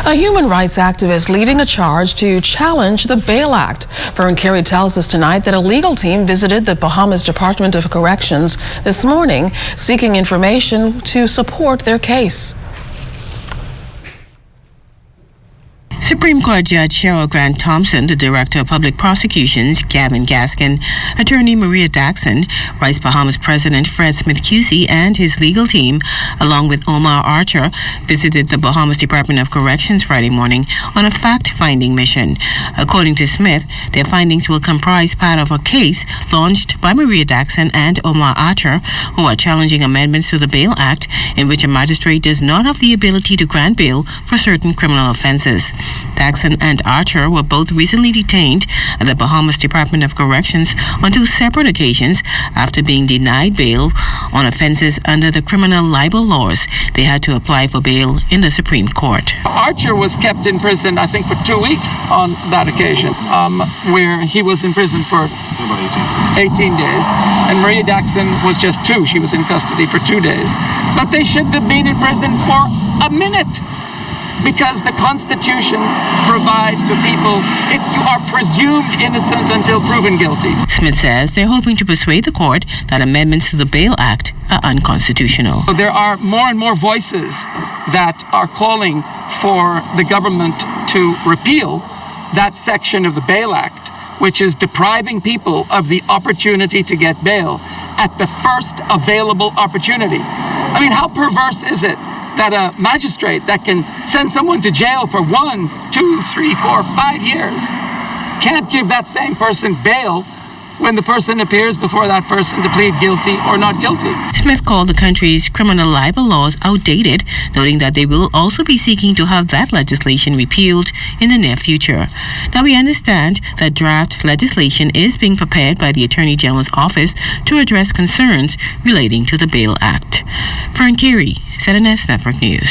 A human rights activist leading a charge to challenge the Bail Act. Vern Carey tells us tonight that a legal team visited the Bahamas Department of Corrections this morning seeking information to support their case. Supreme Court Judge Cheryl Grant Thompson, the Director of Public Prosecutions, Gavin Gaskin, Attorney Maria Daxon, Rice Bahamas President Fred Smith-Cusey, and his legal team, along with Omar Archer, visited the Bahamas Department of Corrections Friday morning on a fact-finding mission. According to Smith, their findings will comprise part of a case launched by Maria Daxon and Omar Archer, who are challenging amendments to the Bail Act, in which a magistrate does not have the ability to grant bail for certain criminal offenses. Daxon and Archer were both recently detained at the Bahamas Department of Corrections on two separate occasions after being denied bail on offenses under the criminal libel laws. They had to apply for bail in the Supreme Court. Archer was kept in prison, I think, for 2 weeks on that occasion, where he was in prison for 18 days. And Maria Daxon was just 2. She was in custody for 2 days. But they should have been in prison for a minute, because the Constitution provides for people, if you are presumed innocent until proven guilty. Smith says they're hoping to persuade the court that amendments to the Bail Act are unconstitutional. There are more and more voices that are calling for the government to repeal that section of the Bail Act, which is depriving people of the opportunity to get bail at the first available opportunity. I mean, how perverse is it that a magistrate that can send someone to jail for 1, 2, 3, 4, 5 years can't give that same person bail when the person appears before that person to plead guilty or not guilty? Smith called the country's criminal libel laws outdated, noting that they will also be seeking to have that legislation repealed in the near future. Now, we understand that draft legislation is being prepared by the Attorney General's office to address concerns relating to the Bail Act. Vern Carey, ZNS Network News.